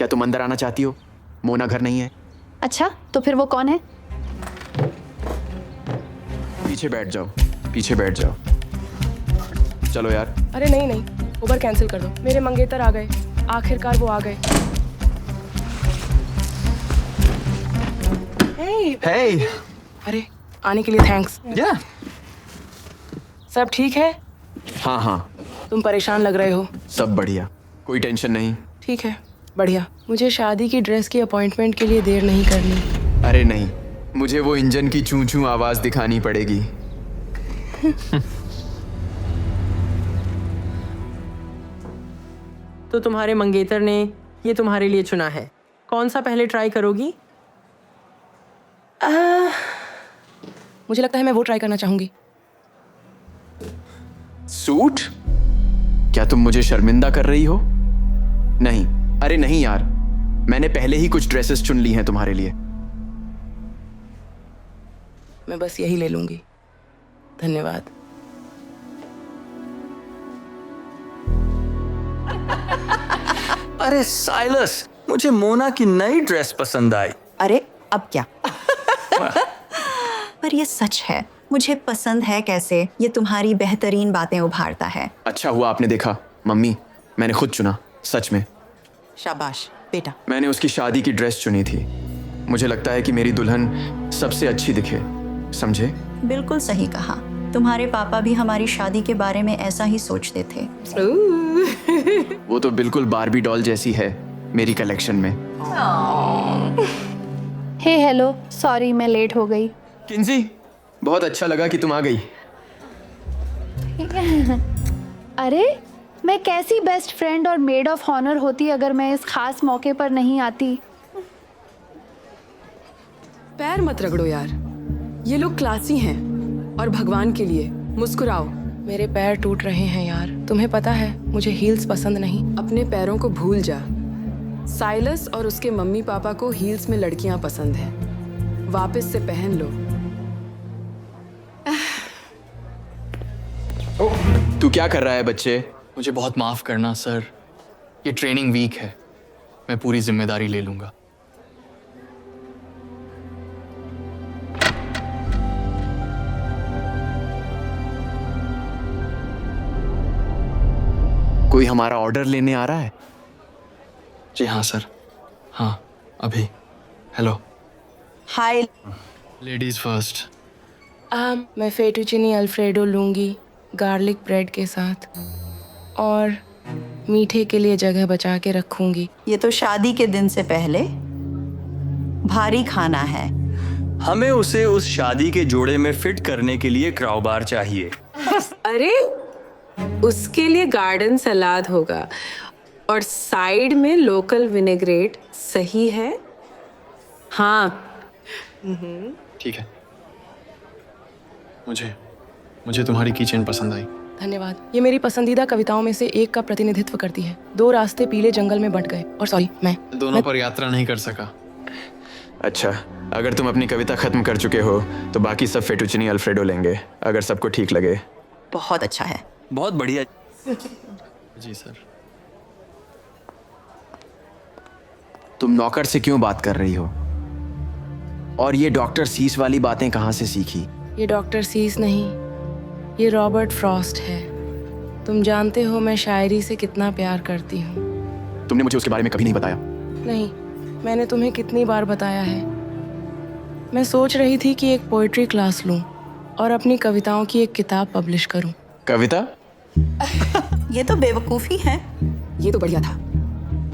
क्या तुम अंदर आना चाहती हो? मोना घर नहीं है। अच्छा, तो फिर वो कौन है? पीछे बैठ जाओ, पीछे बैठ जाओ। चलो यार। अरे नहीं नहीं, उबर कैंसिल कर दो। मेरे मंगेतर आ गए, आखिरकार वो आ गए। हे। अरे आने के लिए थैंक्स। या। सब ठीक है? हाँ हाँ, तुम परेशान लग रहे हो। सब बढ़िया, कोई टेंशन नहीं। ठीक है, बढ़िया। मुझे शादी की ड्रेस की अपॉइंटमेंट के लिए देर नहीं करनी। अरे नहीं, मुझे वो इंजन की चूं चूं आवाज दिखानी पड़ेगी। तो तुम्हारे मंगेतर ने ये तुम्हारे लिए चुना है। कौन सा पहले ट्राई करोगी? मुझे लगता है मैं वो ट्राई करना चाहूंगी। सूट? क्या तुम मुझे शर्मिंदा कर रही हो? नहीं, अरे नहीं यार, मैंने पहले ही कुछ ड्रेसेस चुन ली हैं तुम्हारे लिए। मैं बस यही ले लूंगी, धन्यवाद। अरे साइलस, मुझे मोना की नई ड्रेस पसंद आई। अरे अब क्या? पर ये सच है, मुझे पसंद है कैसे ये तुम्हारी बेहतरीन बातें उभारता है। अच्छा हुआ आपने देखा मम्मी, मैंने खुद चुना, सच में। शाबाश बेटा। मैंने उसकी शादी की ड्रेस चुनी थी। मुझे लगता है कि मेरी दुल्हन सबसे अच्छी दिखे, समझे? बिल्कुल सही कहा। तुम्हारे पापा भी हमारी शादी के बारे में ऐसा ही सोचते थे। वो तो बिल्कुल बारबी डॉल जैसी है मेरी कलेक्शन में। हे हेलो, सॉरी मैं लेट हो गई। किंजी, बहुत अच्छा लगा कि तुम आ गई। अरे मैं कैसी बेस्ट फ्रेंड और मेड ऑफ ऑनर होती अगर मैं इस खास मौके पर नहीं आती। पैर मत रगड़ो यार, ये लोग क्लासी हैं। और भगवान के लिए मुस्कुराओ। मेरे पैर टूट रहे हैं यार, तुम्हें पता है मुझे हील्स पसंद नहीं। अपने पैरों को भूल जा। साइलस और उसके मम्मी पापा को हील्स में लड़कियां पसंद हैं। वापस से पहन लो। तू क्या कर रहा है बच्चे? मुझे बहुत माफ़ करना सर, ये ट्रेनिंग वीक है, मैं पूरी जिम्मेदारी ले लूँगा। कोई हमारा ऑर्डर लेने आ रहा है? जी हाँ सर, हाँ अभी। हेलो। हाय। Ladies first. मैं फेटुचिनी अल्फ्रेडो लूंगी, गार्लिक ब्रेड के साथ। और मीठे के लिए जगह बचा के रखूंगी। ये तो शादी के दिन से पहले भारी खाना है। हमें उसे उस शादी के जोड़े में फिट करने के लिए क्राउबार चाहिए। अरे उसके लिए गार्डन सलाद होगा और साइड में लोकल विनेग्रेट। सही है? हाँ। ठीक है। मुझे तुम्हारी कीचेन पसंद आई। धन्यवाद। ये मेरी पसंदीदा कविताओं में से एक का प्रतिनिधित्व करती है। 2 रास्ते पीले जंगल में बंट गए। और सॉरी, मैं दोनों पर यात्रा नहीं कर सका। अच्छा, अगर तुम अपनी कविता खत्म कर चुके हो तो बाकी सब फेटुचिनी अल्फ्रेडो लेंगे, अगर सबको ठीक लगे। बहुत अच्छा है। बहुत बढ़िया। जी सर। तुम नौकर से क्यों बात कर रही हो? और ये डॉक्टर सीस वाली बातें कहाँ से सीखी? ये डॉक्टर सीस नहीं, ये रॉबर्ट फ्रॉस्ट है। तुम जानते हो मैं शायरी से कितना प्यार करती हूँ। तुमने मुझे उसके बारे में कभी नहीं बताया। नहीं, मैंने तुम्हें कितनी बार बताया है। मैं सोच रही थी कि एक पोएट्री क्लास लूं और अपनी कविताओं की एक किताब पब्लिश करूं। कविता? ये तो बेवकूफ़ी है। ये तो बढ़िया था।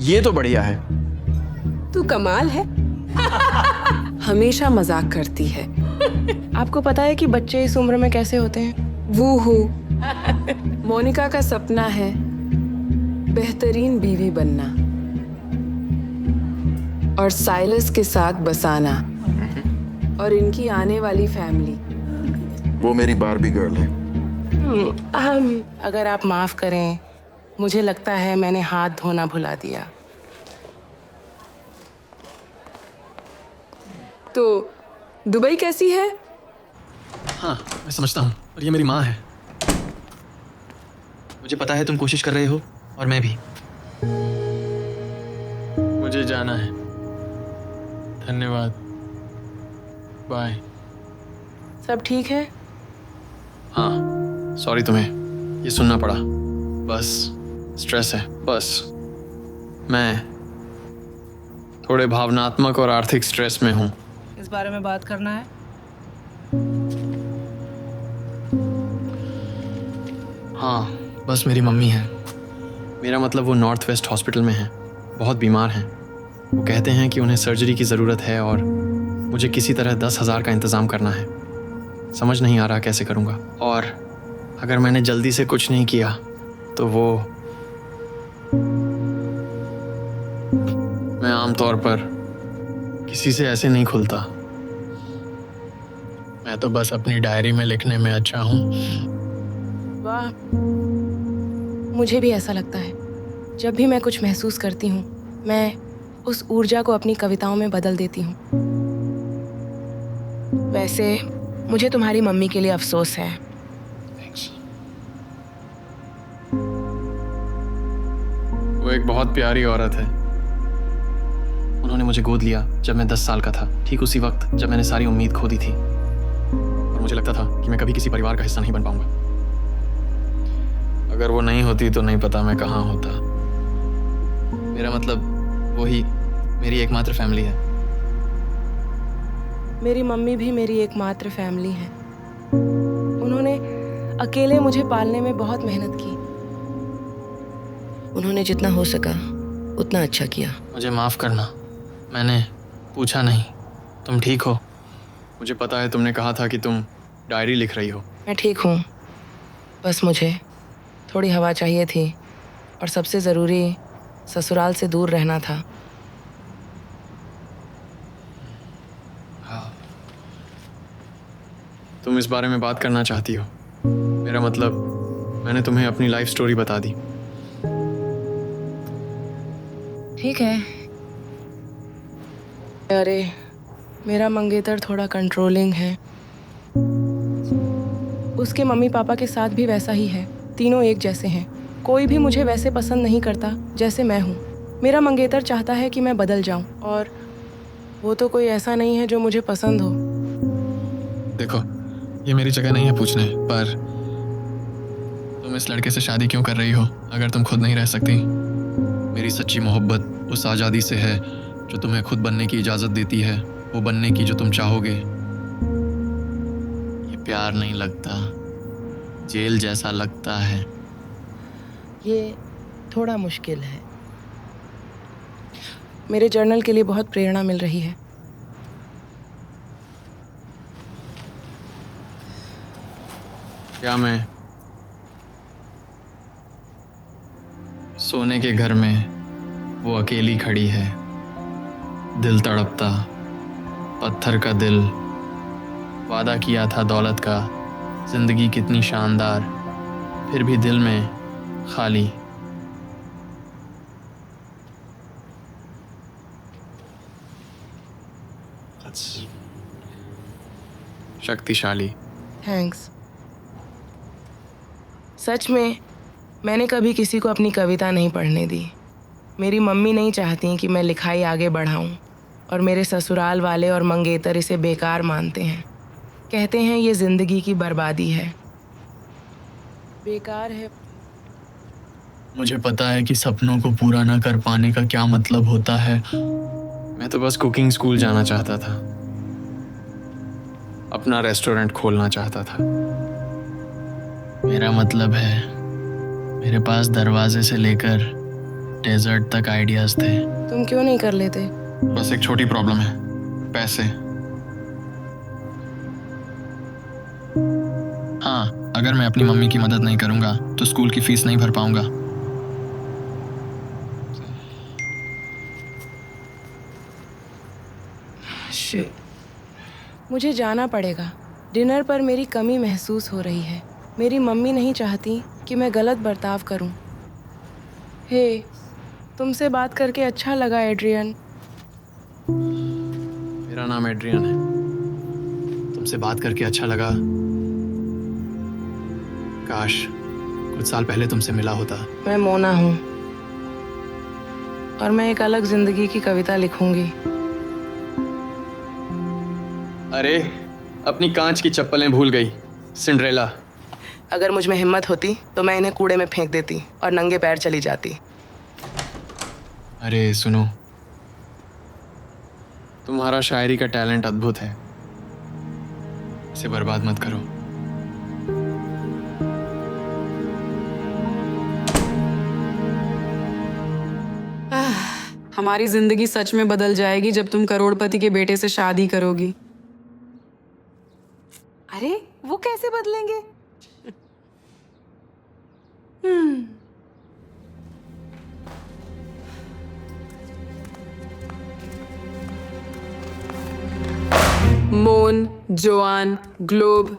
ये तो बढ़िया है। तू कमाल है। हमेशा मजाक करती है। आपको पता है कि बच्चे इस उम्र में कैसे होते हैं? वूहू। मोनिका का सपना है बेहतरीन बीवी बनना और साइलस के साथ बसाना और इनकी आने वाली फैमिली। वो मेरी बारबी गर्ल है। अगर आप माफ करें, मुझे लगता है मैंने हाथ धोना भुला दिया। तो दुबई कैसी है? हाँ मैं समझता हूँ, और ये मेरी माँ है। मुझे पता है तुम कोशिश कर रहे हो और मैं भी। मुझे जाना है। धन्यवाद। बाय। सब ठीक है? हाँ, सॉरी तुम्हें ये सुनना पड़ा। बस स्ट्रेस है बस। मैं थोड़े भावनात्मक और आर्थिक स्ट्रेस में हूँ। इस बारे में बात करना है? हाँ, बस मेरी मम्मी है। मेरा मतलब वो नॉर्थ वेस्ट हॉस्पिटल में हैं, बहुत बीमार हैं। वो कहते हैं कि उन्हें सर्जरी की ज़रूरत है और मुझे किसी तरह 10,000 का इंतज़ाम करना है। समझ नहीं आ रहा कैसे करूँगा। और अगर मैंने जल्दी से कुछ नहीं किया तो वो मैं आमतौर पर किसी से ऐसे नहीं खुलता। मैं तो बस अपनी डायरी में लिखने में अच्छा हूँ। वाह, मुझे भी ऐसा लगता है। जब भी मैं कुछ महसूस करती हूँ, मैं उस ऊर्जा को अपनी कविताओं में बदल देती हूँ। वैसे मुझे तुम्हारी मम्मी के लिए अफसोस है। वो एक बहुत प्यारी औरत है। उन्होंने मुझे गोद लिया जब मैं 10 साल का था, ठीक उसी वक्त जब मैंने सारी उम्मीद खो दी थी और मुझे लगता था कि मैं कभी किसी परिवार का हिस्सा नहीं बन पाऊंगा। अगर वो नहीं होती तो नहीं पता मैं कहाँ होता। मेरा मतलब वही मेरी एकमात्र फैमिली है। मेरी मम्मी भी मेरी एकमात्र फैमिली है। उन्होंने अकेले मुझे पालने में बहुत मेहनत की। उन्होंने जितना हो सका उतना अच्छा किया। मुझे माफ़ करना, मैंने पूछा नहीं। तुम ठीक हो? मुझे पता है तुमने कहा था कि तुम डायरी लिख रही हो। मैं ठीक हूँ, बस मुझे थोड़ी हवा चाहिए थी और सबसे ज़रूरी ससुराल से दूर रहना था। तुम इस बारे में बात करना चाहती हो? मेरा मतलब मैंने तुम्हें अपनी लाइफ स्टोरी बता दी। ठीक है। अरे, मेरा मंगेतर थोड़ा कंट्रोलिंग है। उसके मम्मी पापा के साथ भी वैसा ही है। तीनों एक जैसे हैं। कोई भी मुझे वैसे पसंद नहीं करता जैसे मैं हूँ। मेरा मंगेतर चाहता है कि मैं बदल जाऊँ और वो तो कोई ऐसा नहीं है जो मुझे पसंद हो। देखो, ये मेरी जगह नहीं है पूछने, पर तुम इस लड़के से शादी क्यों कर रही हो अगर तुम खुद नहीं रह सकती? मेरी सच्ची मोहब्बत उस आज़ादी से है जो तुम्हें खुद बनने की इजाज़त देती है, वो बनने की जो तुम चाहोगे। ये प्यार नहीं लगता, जेल जैसा लगता है। ये थोड़ा मुश्किल है। मेरे जर्नल के लिए बहुत प्रेरणा मिल रही है। क्या मैं सोने के घर में वो अकेली खड़ी है, दिल तड़पता, पत्थर का दिल, वादा किया था दौलत का, जिंदगी कितनी शानदार, फिर भी दिल में खाली। शक्तिशाली। थैंक्स। सच में मैंने कभी किसी को अपनी कविता नहीं पढ़ने दी। मेरी मम्मी नहीं चाहती कि मैं लिखाई आगे बढ़ाऊं और मेरे ससुराल वाले और मंगेतर इसे बेकार मानते हैं। कहते हैं ये ज़िंदगी की बर्बादी है। बेकार है। मुझे पता है कि सपनों को पूरा ना कर पाने का क्या मतलब होता है। मैं तो बस कुकिंग स्कूल जाना चाहता था, अपना रेस्टोरेंट खोलना चाहता था। मेरा मतलब है, मेरे पास दरवाजे से लेकर डेजर्ट तक आइडियाज थे। तुम क्यों नहीं कर लेते? बस एक छोटी प्रॉब्लम है, पैसे। हाँ, अगर मैं अपनी मम्मी की मदद नहीं करूंगा तो स्कूल की फीस नहीं भर पाऊंगा। मुझे जाना पड़ेगा। डिनर पर मेरी कमी महसूस हो रही है। मेरी मम्मी नहीं चाहती कि मैं गलत बर्ताव करूं। हे, तुमसे बात करके अच्छा लगा एड्रियन। मेरा नाम एड्रियन है। तुमसे बात करके अच्छा लगा। काश कुछ साल पहले तुमसे मिला होता। मैं मोना हूँ। और मैं एक अलग जिंदगी की कविता लिखूंगी। अरे अपनी कांच की चप्पलें भूल गई सिंड्रेला। अगर मुझ में हिम्मत होती तो मैं इन्हें कूड़े में फेंक देती और नंगे पैर चली जाती। अरे सुनो, तुम्हारा शायरी का टैलेंट अद्भुत है, इसे बर्बाद मत करो। हमारी जिंदगी सच में बदल जाएगी जब तुम करोड़पति के बेटे से शादी करोगी। अरे वो कैसे बदलेंगे? मोन, जोआन, ग्लोब,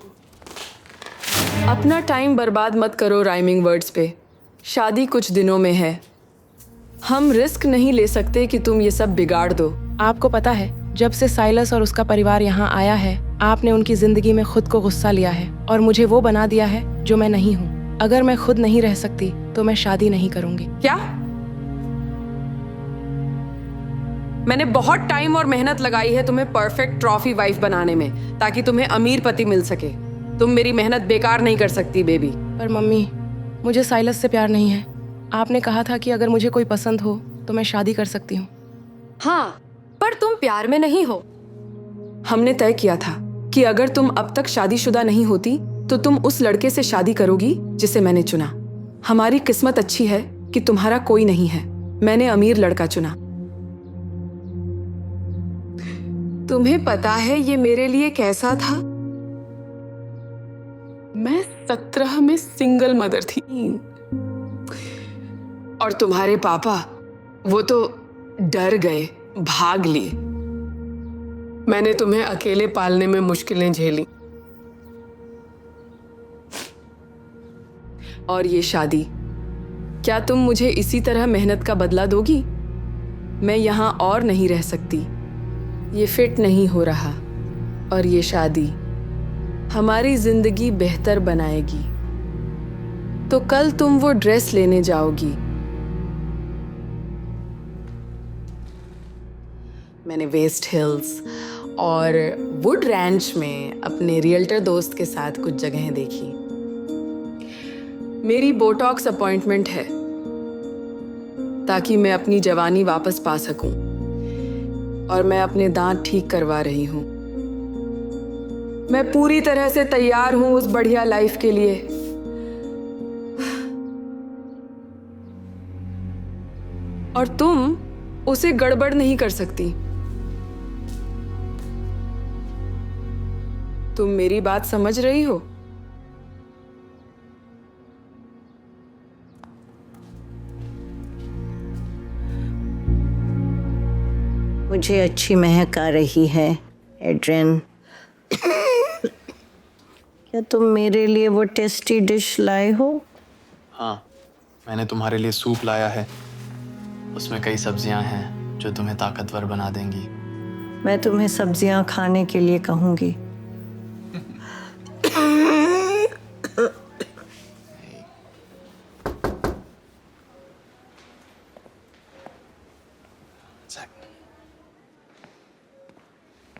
अपना टाइम बर्बाद मत करो राइमिंग वर्ड्स पे। शादी कुछ दिनों में है। हम रिस्क नहीं ले सकते कि तुम ये सब बिगाड़ दो। आपको पता है, जब से साइलस और उसका परिवार यहाँ आया है, आपने उनकी जिंदगी में खुद को गुस्सा लिया है और मुझे वो बना दिया है जो मैं नहीं हूँ। अगर मैं खुद नहीं रह सकती तो मैं शादी नहीं करूंगी। क्या? मैंने बहुत टाइम और मेहनत लगाई है तुम्हें परफेक्ट ट्रॉफी वाइफ बनाने में, ताकि तुम्हें अमीर पति मिल सके। तुम मेरी मेहनत बेकार नहीं कर सकती बेबी। पर मम्मी, मुझे साइलस से प्यार नहीं है। आपने कहा था कि अगर मुझे कोई पसंद हो तो मैं शादी कर सकती हूँ। हाँ, पर तुम प्यार में नहीं हो। हमने तय किया था कि अगर तुम अब तक शादीशुदा नहीं होती तो तुम उस लड़के से शादी करोगी जिसे मैंने चुना। हमारी किस्मत अच्छी है कि तुम्हारा कोई नहीं है। मैंने अमीर लड़का चुना। तुम्हें पता है ये मेरे लिए कैसा था? मैं 17 में सिंगल मदर थी और तुम्हारे पापा, वो तो डर गए, भाग लिए। मैंने तुम्हें अकेले पालने में मुश्किलें झेली। और ये शादी, क्या तुम मुझे इसी तरह मेहनत का बदला दोगी? मैं यहां और नहीं रह सकती। ये फिट नहीं हो रहा। और ये शादी हमारी जिंदगी बेहतर बनाएगी। तो कल तुम वो ड्रेस लेने जाओगी। मैंने वेस्ट हिल्स और वुड रैंच में अपने रियल्टर दोस्त के साथ कुछ जगहें देखी। मेरी बोटॉक्स अपॉइंटमेंट है ताकि मैं अपनी जवानी वापस पा सकूं, और मैं अपने दांत ठीक करवा रही हूं। मैं पूरी तरह से तैयार हूं उस बढ़िया लाइफ के लिए। और तुम उसे गड़बड़ नहीं कर सकती। तुम मेरी बात समझ रही हो? मुझे अच्छी महक आ रही है एड्रियन। क्या तुम मेरे लिए वो टेस्टी डिश लाए हो? हाँ, मैंने तुम्हारे लिए सूप लाया है। उसमें कई सब्जियां हैं जो तुम्हें ताकतवर बना देंगी। मैं तुम्हें सब्जियां खाने के लिए कहूंगी।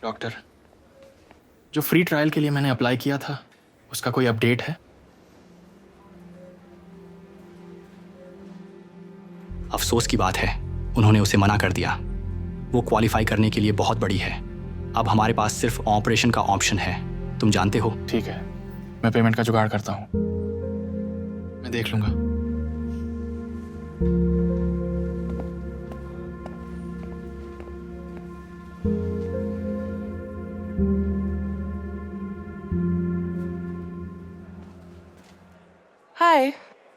डॉक्टर, जो फ्री ट्रायल के लिए मैंने अप्लाई किया था, उसका कोई अपडेट है? अफसोस की बात है, उन्होंने उसे मना कर दिया। वो क्वालिफाई करने के लिए बहुत बड़ी है। अब हमारे पास सिर्फ ऑपरेशन का ऑप्शन है, तुम जानते हो। ठीक है, मैं पेमेंट का जुगाड़ करता हूँ। मैं देख लूंगा। हाय,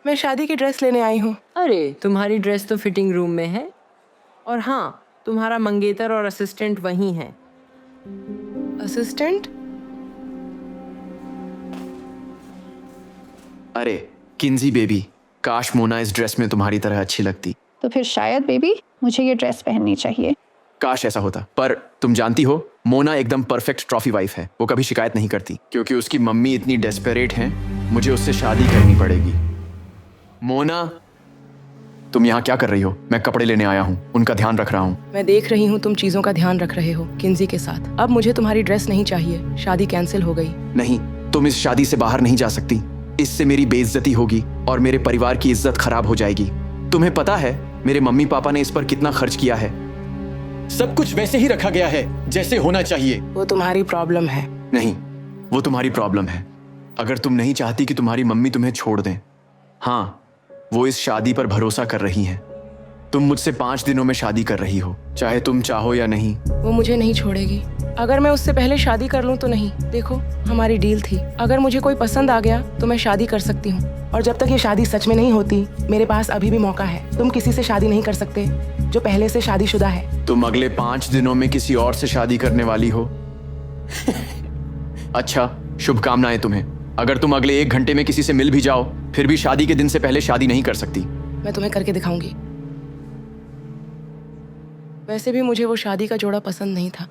मैं शादी की ड्रेस लेने आई हूँ। अरे तुम्हारी ड्रेस तो फिटिंग रूम में है। और हाँ, तुम्हारा मंगेतर और असिस्टेंट वहीं है। असिस्टेंट? अरे किंजी बेबी, काश मोना इस ड्रेस में तुम्हारी तरह अच्छी लगती। तो फिर शायद बेबी मुझे ये ड्रेस पहननी चाहिए। काश ऐसा होता। पर तुम जानती हो, मोना एकदम परफेक्ट ट्रॉफी वाइफ है। वो कभी शिकायत नहीं करती क्योंकि उसकी मम्मी इतनी डेस्परेट हैं। मुझे उससे शादी करनी पड़ेगी। मोना, तुम यहाँ क्या कर रही हो? मैं कपड़े लेने आया हूँ, उनका ध्यान रख रहा हूँ। मैं देख रही हूँ तुम चीजों का ध्यान रख रहे हो किंजी के साथ। अब मुझे तुम्हारी ड्रेस नहीं चाहिए, शादी कैंसिल हो गई। नहीं, तुम इस शादी से बाहर नहीं जा सकती। इससे मेरी बेइज्जती होगी और मेरे परिवार की इज्जत खराब हो जाएगी। तुम्हें पता है मेरे मम्मी पापा ने इस पर कितना खर्च किया है? सब कुछ वैसे ही रखा गया है जैसे होना चाहिए। वो तुम्हारी प्रॉब्लम है। नहीं, वो तुम्हारी प्रॉब्लम है। अगर तुम नहीं चाहती कि तुम्हारी मम्मी तुम्हें छोड़ दें। हाँ, वो इस शादी पर भरोसा कर रही हैं। तुम मुझसे 5 दिनों में शादी कर रही हो, चाहे तुम चाहो या नहीं। वो मुझे नहीं छोड़ेगी। अगर मैं उससे पहले शादी कर लूं तो नहीं। देखो, हमारी डील थी, अगर मुझे कोई पसंद आ गया तो मैं शादी कर सकती हूँ। और जब तक ये शादी सच में नहीं होती, मेरे पास अभी भी मौका है। तुम किसी से शादी नहीं कर सकते जो पहले से शादीशुदा है। तुम अगले 5 दिनों में किसी और से शादी करने वाली हो? अच्छा, शुभकामनाएं तुम्हें। अगर तुम अगले 1 घंटे में किसी से मिल भी जाओ, फिर भी शादी के दिन से पहले शादी नहीं कर सकती। मैं तुम्हें करके दिखाऊंगी। वैसे भी मुझे वो शादी का जोड़ा पसंद नहीं था।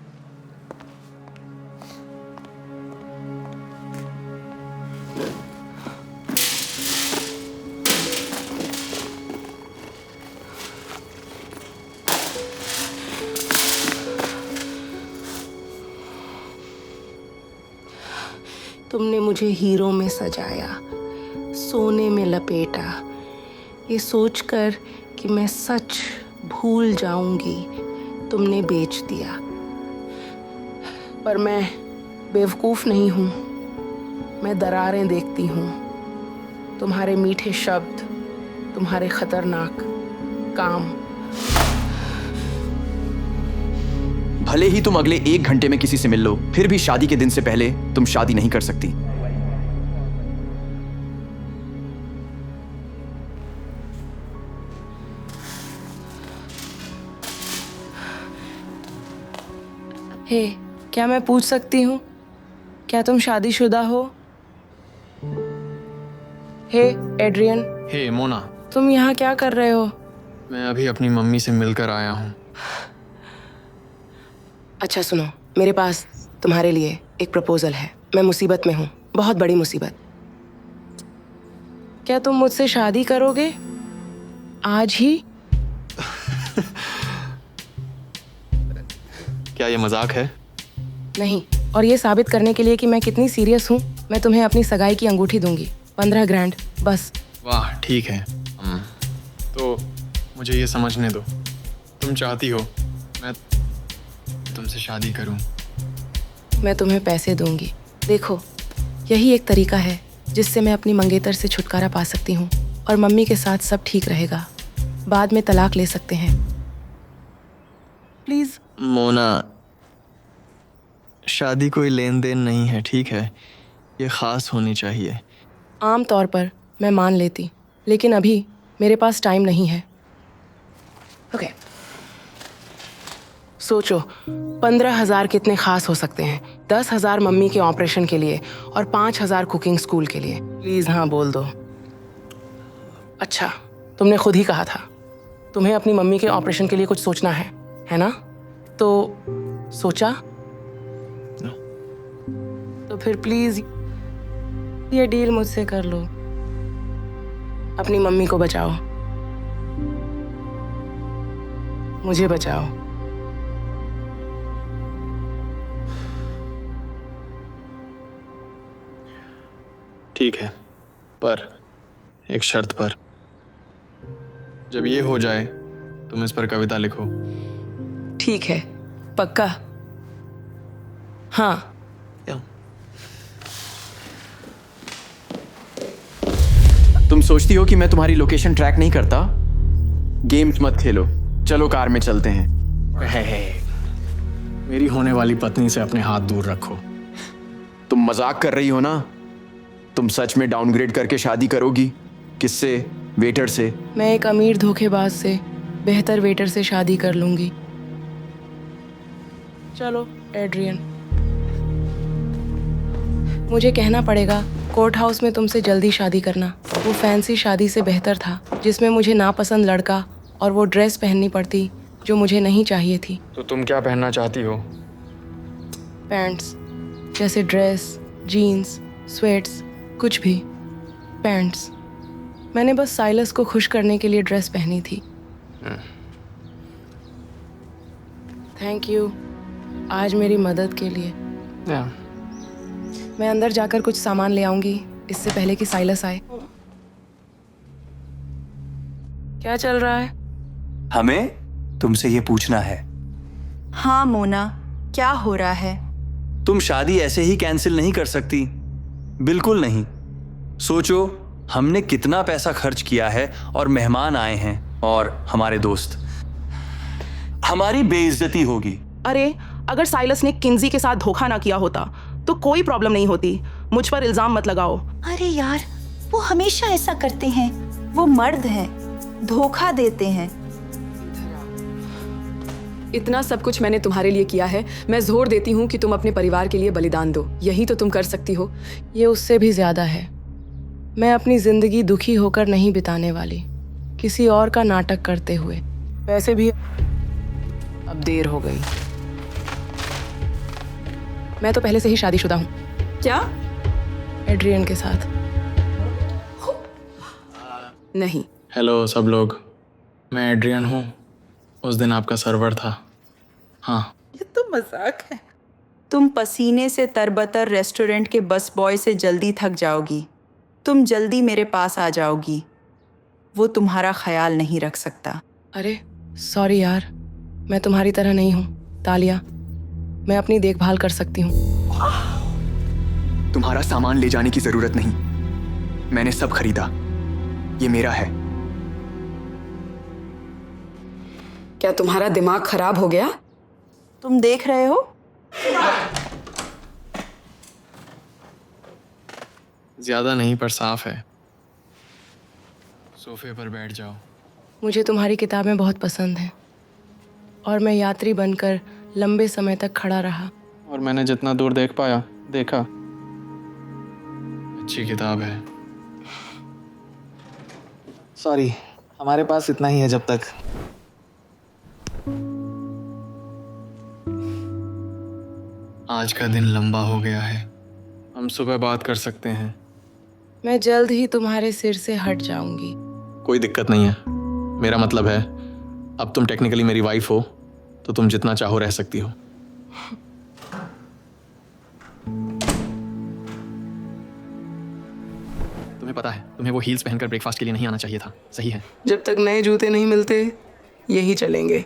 तुमने मुझे हीरो में सजाया, सोने में लपेटा, ये सोचकर कि मैं सच भूल जाऊंगी, तुमने बेच दिया। पर मैं बेवकूफ़ नहीं हूँ, मैं दरारें देखती हूँ। तुम्हारे मीठे शब्द, तुम्हारे खतरनाक काम। भले ही तुम अगले 1 घंटे में किसी से मिल लो, फिर भी शादी के दिन से पहले तुम शादी नहीं कर सकती। हे, क्या मैं पूछ सकती हूँ, क्या तुम शादीशुदा हो? हे एड्रियन। हे मोना। तुम यहाँ क्या कर रहे हो? मैं अभी अपनी मम्मी से मिलकर आया हूँ। अच्छा सुनो, मेरे पास तुम्हारे लिए एक प्रपोजल है। मैं मुसीबत में हूँ, बहुत बड़ी मुसीबत। क्या तुम मुझसे शादी करोगे आज ही? क्या ये मजाक है? नहीं, और ये साबित करने के लिए कि मैं कितनी सीरियस हूँ, मैं तुम्हें अपनी सगाई की अंगूठी दूंगी। 15 ग्रैंड बस। वाह, ठीक है। तो मुझे ये समझने दो, तुम चाहती हो मैं तुमसे शादी करूं? मैं तुम्हें पैसे दूंगी। देखो, यही एक तरीका है जिससे मैं अपनी मंगेतर से छुटकारा पा सकती हूँ और मम्मी के साथ सब ठीक रहेगा। बाद में तलाक ले सकते हैं। प्लीज। मोना, शादी कोई लेन देन नहीं है, ठीक है? ये खास होनी चाहिए। आम तौर पर मैं मान लेती, लेकिन अभी मेरे पास टाइम नहीं है। ओके, सोचो 15,000 कितने खास हो सकते हैं? 10,000 मम्मी के ऑपरेशन के लिए और 5,000 कुकिंग स्कूल के लिए। प्लीज हाँ बोल दो। अच्छा, तुमने खुद ही कहा था तुम्हें अपनी मम्मी के ऑपरेशन के लिए कुछ सोचना है ना? तो सोचा? तो फिर प्लीज ये डील मुझसे कर लो। अपनी मम्मी को बचाओ, मुझे बचाओ। ठीक है, पर एक शर्त पर। जब ये हो जाए तुम इस पर कविता लिखो। ठीक है, पक्का? हाँ। तुम सोचती हो कि मैं तुम्हारी लोकेशन ट्रैक नहीं करता? गेम्स मत खेलो, चलो कार में चलते हैं। मेरी होने वाली पत्नी से अपने हाथ दूर रखो। तुम मजाक कर रही हो ना? तुम सच में डाउनग्रेड करके शादी करोगी? किससे? वेटर से? मैं एक अमीर धोखेबाज से बेहतर वेटर से शादी कर लूंगी। चलो एड्रियन, मुझे कहना पड़ेगा कोर्ट हाउस में तुमसे जल्दी शादी करना। वो फैंसी शादी से बेहतर था जिसमें मुझे नापसंद लड़का और वो ड्रेस पहननी पड़ती जो मुझे नहीं चाहिए थी। तो तुम क्या पहनना चाहती हो? पैंट्स, जैसे ड्रेस, जीन्स, स्वेट्स, कुछ भी। पैंट्स। मैंने बस साइलस को खुश करने के लिए ड्रेस पहनी थी। थैंक यू आज मेरी मदद के लिए। मैं अंदर जाकर कुछ सामान ले आऊंगी इससे पहले कि साइलस आए। क्या चल रहा है? हमें तुमसे ये पूछना है। हाँ मोना, क्या हो रहा है? तुम शादी ऐसे ही कैंसिल नहीं कर सकती, बिल्कुल नहीं। सोचो हमने कितना पैसा खर्च किया है और मेहमान आए हैं और हमारे दोस्त। हमारी बेइज्जती होगी। अरे अगर साइलस ने किंजी के साथ धोखा ना किया होता तो कोई प्रॉब्लम नहीं होती। मुझ पर इल्जाम मत लगाओ। अरे यार, वो हमेशा ऐसा करते हैं। वो मर्द हैं, धोखा देते हैं। इतना सब कुछ मैंने तुम्हारे लिए किया है। मैं जोर देती हूँ कि तुम अपने परिवार के लिए बलिदान दो। यही तो तुम कर सकती हो। ये उससे भी ज्यादा है। मैं अपनी जिंदगी दुखी होकर नहीं बिताने वाली, किसी और का नाटक करते हुए। वैसे भी अब देर हो गई। मैं तो पहले से ही शादीशुदा हूँ। क्या? एड्रियन के साथ। नहीं। हेलो सब लोग, मैं एड्रियन हूँ। उस दिन आपका सर्वर था। हाँ, ये तो मजाक है। तुम पसीने से तरबतर रेस्टोरेंट के बस बॉय से जल्दी थक जाओगी। तुम जल्दी मेरे पास आ जाओगी। वो तुम्हारा ख्याल नहीं रख सकता। अरे सॉरी यार, मैं तुम्हारी तरह नहीं हूँ तालिया। मैं अपनी देखभाल कर सकती हूँ। तुम्हारा सामान ले जाने की जरूरत नहीं, मैंने सब खरीदा। ये मेरा है। क्या तुम्हारा दिमाग खराब हो गया? तुम देख रहे हो? ज्यादा नहीं पर साफ है। सोफे पर बैठ जाओ। मुझे तुम्हारी किताबें बहुत पसंद हैं और मैं यात्री बनकर लंबे समय तक खड़ा रहा। और मैंने जितना दूर देख पाया देखा। अच्छी किताब है। सॉरी, हमारे पास इतना ही है जब तक। आज का दिन लंबा हो गया है। हम सुबह बात कर सकते हैं। मैं जल्द ही तुम्हारे सिर से हट जाऊंगी। कोई दिक्कत नहीं है। मेरा मतलब है, अब तुम टेक्निकली मेरी वाइफ हो तो तुम जितना चाहो रह सकती हो। तुम्हें पता है, तुम्हें वो हील्स पहनकर ब्रेकफास्ट के लिए नहीं आना चाहिए था। सही है। जब तक नए जूते नहीं मिलते यही चलेंगे।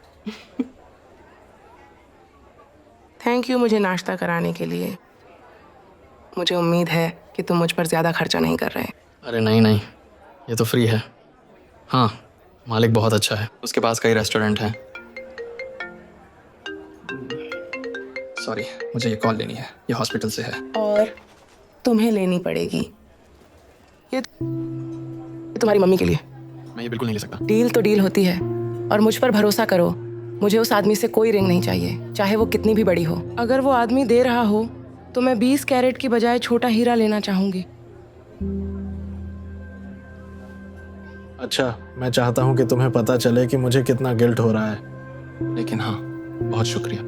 थैंक यू मुझे नाश्ता कराने के लिए। मुझे उम्मीद है कि तुम मुझ पर ज़्यादा खर्चा नहीं कर रहे। अरे नहीं नहीं, ये तो फ्री है। हाँ, मालिक बहुत अच्छा है। उसके पास कई रेस्टोरेंट हैं। सॉरी, मुझे ये कॉल लेनी है। ये हॉस्पिटल से है। और तुम्हें लेनी पड़ेगी। ये तुम्हारी मम्मी के लिए। मैं ये बिल्कुल नहीं ले सकता। डील तो डील होती है और मुझ पर भरोसा करो। मुझे उस आदमी से कोई रिंग नहीं चाहिए, चाहे वो कितनी भी बड़ी हो। अगर वो आदमी दे रहा हो तो मैं 20 कैरेट की बजाय छोटा हीरा लेना चाहूंगी। अच्छा, मैं चाहता हूँ कि तुम्हें पता चले कि मुझे कितना गिल्ट हो रहा है। लेकिन हाँ, बहुत शुक्रिया।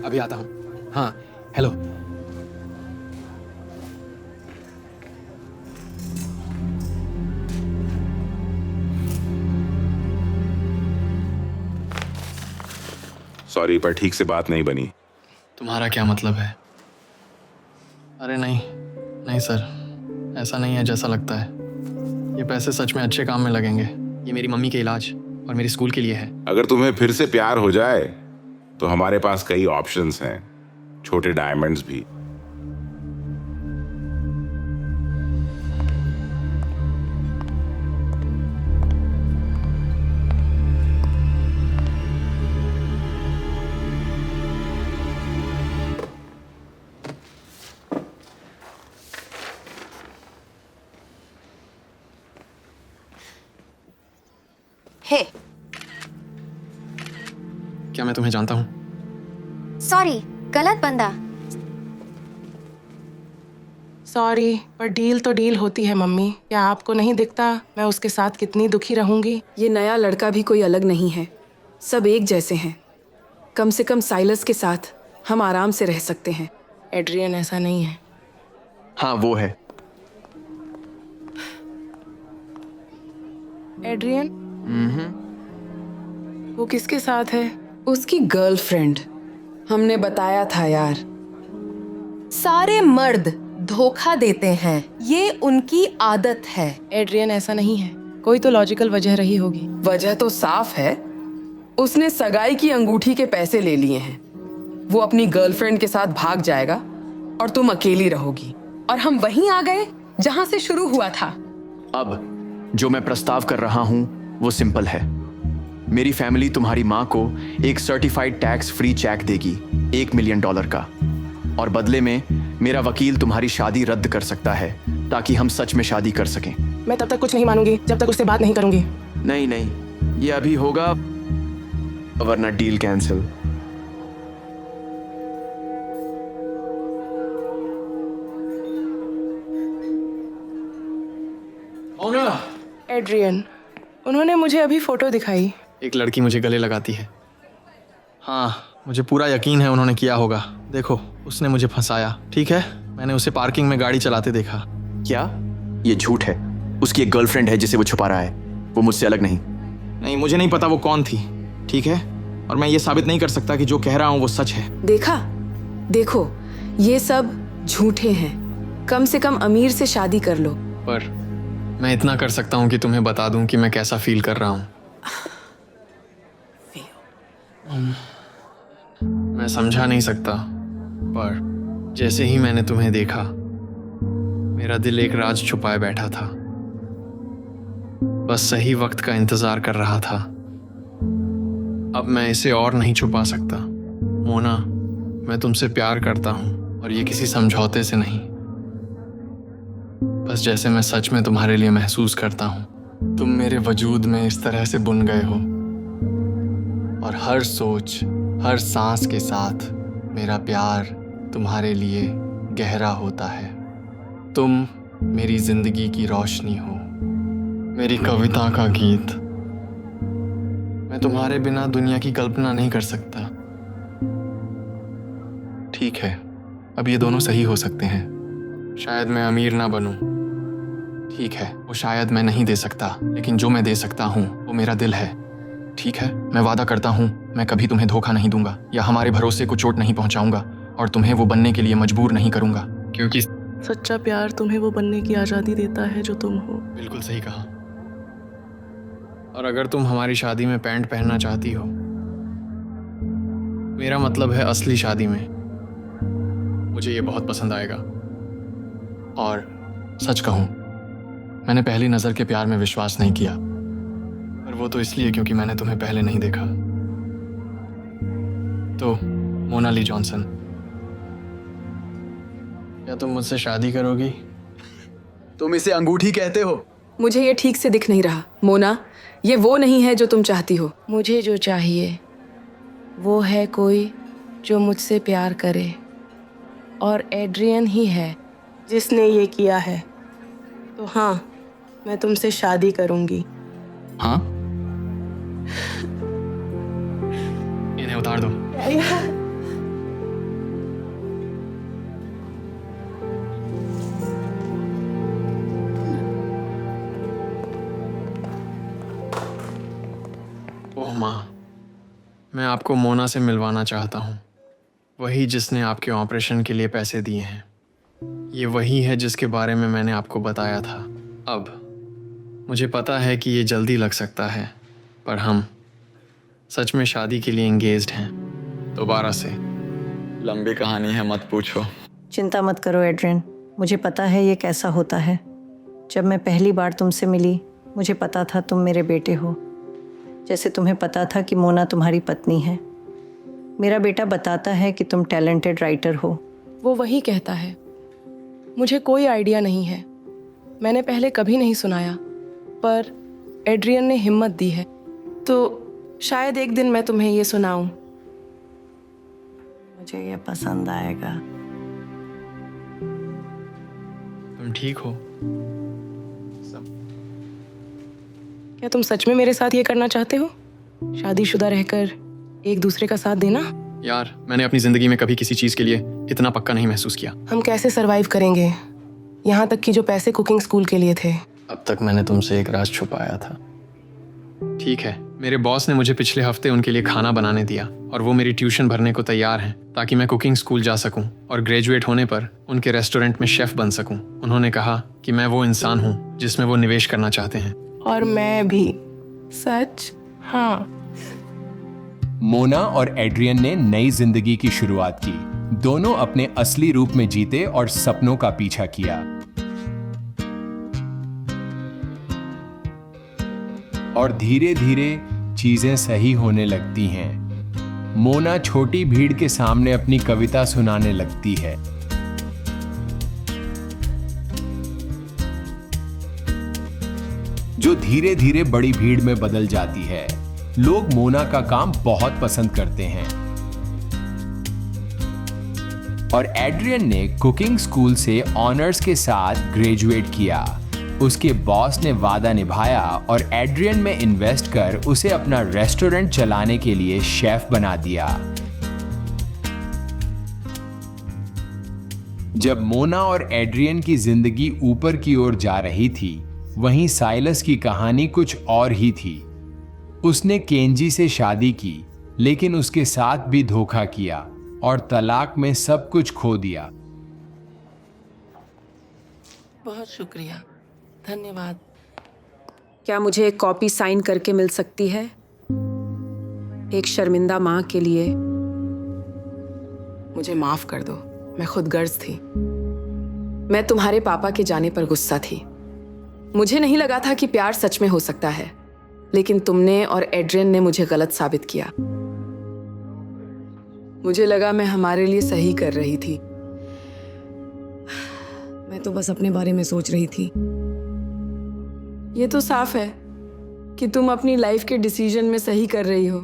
अभी आता हूँ। हाँ, हेलो। सॉरी, पर ठीक से बात नहीं बनी। तुम्हारा क्या मतलब है? अरे नहीं नहीं सर, ऐसा नहीं है जैसा लगता है। ये पैसे सच में अच्छे काम में लगेंगे। ये मेरी मम्मी के इलाज और मेरे स्कूल के लिए है। अगर तुम्हें फिर से प्यार हो जाए तो हमारे पास कई ऑप्शंस हैं, छोटे डायमंड्स भी। हे, क्या मैं तुम्हें जानता हूँ? सॉरी, गलत बंदा। सॉरी, पर डील तो डील होती है मम्मी। क्या आपको नहीं दिखता मैं उसके साथ कितनी दुखी रहूंगी? ये नया लड़का भी कोई अलग नहीं है, सब एक जैसे हैं। कम से कम साइलस के साथ हम आराम से रह सकते हैं। एड्रियन ऐसा नहीं है। हाँ वो है। एड्रियन वो किसके साथ है? उसकी गर्लफ्रेंड। हमने बताया था यार। सारे मर्द धोखा देते हैं, ये उनकी आदत है। एड्रियन ऐसा नहीं है, कोई तो लॉजिकल वजह रही होगी। वजह तो साफ है, उसने सगाई की अंगूठी के पैसे ले लिए हैं। वो अपनी गर्लफ्रेंड के साथ भाग जाएगा और तुम अकेली रहोगी। और हम वहीं आ गए जहां से शुरू हुआ था। अब जो मैं प्रस्ताव कर रहा हूं वो सिंपल है। मेरी फैमिली तुम्हारी माँ को एक सर्टिफाइड टैक्स फ्री चेक देगी $1 मिलियन का, और बदले में मेरा वकील तुम्हारी शादी रद्द कर सकता है ताकि हम सच में शादी कर सकें। मैं तब तक कुछ नहीं मानूंगी जब तक उससे बात नहीं करूंगी। नहीं नहीं, ये अभी होगा वरना डील कैंसिल। एड्रियन, उन्होंने मुझे अभी फोटो दिखाई। एक लड़की मुझे गले लगाती है। हाँ, मुझे पूरा यकीन है उन्होंने किया होगा। देखो, उसने मुझे फंसाया। ठीक है, मैंने उसे पार्किंग में गाड़ी चलाते देखा। क्या ये झूठ है? उसकी एक गर्लफ्रेंड है जिसे वो छुपा रहा है, वो मुझसे अलग नहीं। नहीं, मुझे नहीं पता वो कौन थी। ठीक है, और मैं ये साबित नहीं कर सकता कि जो कह रहा हूँ वो सच है। देखो, ये सब झूठे हैं। कम से कम अमीर से शादी कर लो। पर मैं इतना कर सकता हूँ कि तुम्हें बता दूँ कि मैं कैसा फील कर रहा हूँ। मैं समझा नहीं सकता, पर जैसे ही मैंने तुम्हें देखा, मेरा दिल एक राज छुपाए बैठा था। बस सही वक्त का इंतजार कर रहा था। अब मैं इसे और नहीं छुपा सकता। मोना, मैं तुमसे प्यार करता हूँ, और ये किसी समझौते से नहीं। बस जैसे मैं सच में तुम्हारे लिए महसूस करता हूँ। तुम मेरे वजूद में इस तरह से बुन गए हो, और हर सोच, हर सांस के साथ मेरा प्यार तुम्हारे लिए गहरा होता है। तुम मेरी जिंदगी की रोशनी हो, मेरी कविता का गीत। मैं तुम्हारे बिना दुनिया की कल्पना नहीं कर सकता। ठीक है, अब ये दोनों सही हो सकते हैं। शायद मैं अमीर ना बनूं, ठीक है, वो शायद मैं नहीं दे सकता, लेकिन जो मैं दे सकता हूँ वो मेरा दिल है। ठीक है, मैं वादा करता हूँ मैं कभी तुम्हें धोखा नहीं दूंगा या हमारे भरोसे को चोट नहीं पहुंचाऊंगा, और तुम्हें वो बनने के लिए मजबूर नहीं करूंगा, क्योंकि सच्चा प्यार तुम्हें वो बनने की आज़ादी देता है जो तुम हो। बिल्कुल सही कहा। और अगर तुम हमारी शादी में पैंट पहनना चाहती हो, मेरा मतलब है असली शादी में, मुझे ये बहुत पसंद आएगा। और सच कहूँ, मैंने पहली नज़र के प्यार में विश्वास नहीं किया, पर वो तो इसलिए क्योंकि मैंने तुम्हें पहले नहीं देखा। तो मोना ली जॉनसन, क्या तुम मुझसे शादी करोगी? तुम इसे अंगूठी कहते हो? मुझे ये ठीक से दिख नहीं रहा। मोना, ये वो नहीं है जो तुम चाहती हो। मुझे जो चाहिए वो है कोई जो मुझसे प्यार करे, और एड्रियन ही है जिसने ये किया है। तो हाँ, मैं तुमसे शादी करूंगी। हाँ? इन्हें उतार दो। ओह माँ, मैं आपको मोना से मिलवाना चाहता हूँ। वही जिसने आपके ऑपरेशन के लिए पैसे दिए हैं। ये वही है जिसके बारे में मैंने आपको बताया था। अब मुझे पता है कि ये जल्दी लग सकता है, पर हम सच में शादी के लिए एंगेज्ड हैं। दोबारा से। लंबी कहानी है, मत पूछो। चिंता मत करो एड्रियन, मुझे पता है ये कैसा होता है। जब मैं पहली बार तुमसे मिली, मुझे पता था तुम मेरे बेटे हो, जैसे तुम्हें पता था कि मोना तुम्हारी पत्नी है। मेरा बेटा बताता है कि तुम टैलेंटेड राइटर हो। वो वही कहता है। मुझे कोई आइडिया नहीं है, मैंने पहले कभी नहीं सुनाया, पर एड्रियन ने हिम्मत दी है, तो शायद एक दिन मैं तुम्हें ये सुनाऊं। मुझे ये पसंद आएगा। तुम ठीक हो? क्या तुम सच में मेरे साथ ये करना चाहते हो? शादीशुदा रहकर एक दूसरे का साथ देना? यार, मैंने अपनी जिंदगी में कभी किसी चीज के लिए इतना पक्का नहीं महसूस किया। हम कैसे सरवाइव करेंगे? यहाँ तक कि जो पैसे कुकिंग स्कूल के लिए थे। अब तक मैंने तुमसे एक राज छुपाया था। ठीक है, मेरे बॉस ने मुझे पिछले हफ्ते उनके लिए खाना बनाने दिया और वो मेरी ट्यूशन भरने को तैयार हैं ताकि मैं कुकिंग स्कूल जा सकूं और ग्रेजुएट होने पर उनके रेस्टोरेंट में शेफ बन सकूं। उन्होंने कहा कि मैं वो इंसान हूं जिसमें वो निवेश करना चाहते हैं। और मैं भी। सच? हाँ। मोना और एड्रियन ने नई जिंदगी की शुरुआत की। दोनों अपने असली रूप में जीते और सपनों का पीछा किया। और धीरे धीरे चीजें सही होने लगती हैं। मोना छोटी भीड़ के सामने अपनी कविता सुनाने लगती है। जो धीरे धीरे बड़ी भीड़ में बदल जाती है। लोग मोना का काम बहुत पसंद करते हैं। और एड्रियन ने कुकिंग स्कूल से ऑनर्स के साथ ग्रेजुएट किया। उसके बॉस ने वादा निभाया और एड्रियन में इन्वेस्ट कर उसे अपना रेस्टोरेंट चलाने के लिए शेफ बना दिया। जब मोना और एड्रियन की जिंदगी ऊपर की ओर जा रही थी, वहीं साइलस की कहानी कुछ और ही थी। उसने केंजी से शादी की, लेकिन उसके साथ भी धोखा किया और तलाक में सब कुछ खो दिया। बहुत शुक्रिया, धन्यवाद। क्या मुझे एक कॉपी साइन करके मिल सकती है? एक शर्मिंदा माँ के लिए। मुझे माफ कर दो, मैं खुद गर्ज थी। मैं तुम्हारे पापा के जाने पर गुस्सा थी। मुझे नहीं लगा था कि प्यार सच में हो सकता है, लेकिन तुमने और एड्रियन ने मुझे गलत साबित किया। मुझे लगा मैं हमारे लिए सही कर रही थी। मैं तो बस अपने बारे में सोच रही थी। ये तो साफ है कि तुम अपनी लाइफ के डिसीजन में सही कर रही हो।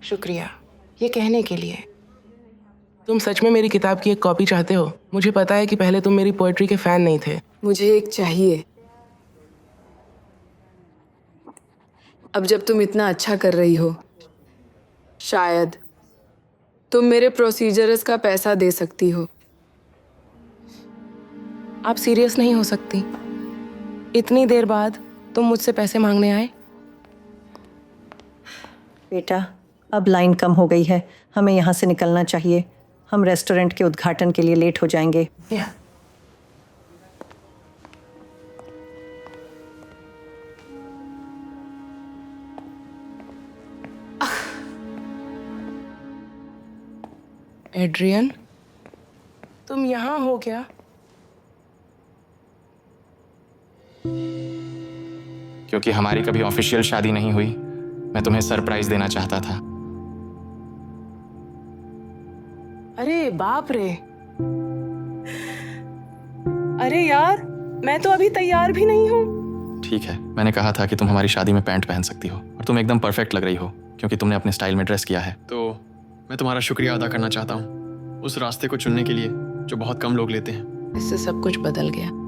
शुक्रिया ये कहने के लिए। तुम सच में मेरी किताब की एक कॉपी चाहते हो? मुझे पता है कि पहले तुम मेरी पोएट्री के फैन नहीं थे। मुझे एक चाहिए। अब जब तुम इतना अच्छा कर रही हो, शायद तुम मेरे प्रोसीजर्स का पैसा दे सकती हो। आप सीरियस नहीं हो सकती? इतनी देर बाद तुम मुझसे पैसे मांगने आए? बेटा, अब लाइन कम हो गई है, हमें यहाँ से निकलना चाहिए। हम रेस्टोरेंट के उद्घाटन के लिए लेट हो जाएंगे। एड्रियन, तुम यहाँ हो क्या? क्योंकि हमारी कभी ऑफिशियल शादी नहीं हुई, मैं तुम्हें सरप्राइज देना चाहता था। अरे बाप रे! अरे यार, मैं तो अभी तैयार भी नहीं हूँ। ठीक है, मैंने कहा था कि तुम हमारी शादी में पैंट पहन सकती हो और तुम एकदम परफेक्ट लग रही हो क्योंकि तुमने अपने स्टाइल में ड्रेस किया है। तो मैं तुम्हारा शुक्रिया अदा करना चाहता हूँ उस रास्ते को चुनने के लिए जो बहुत कम लोग लेते हैं। इससे सब कुछ बदल गया।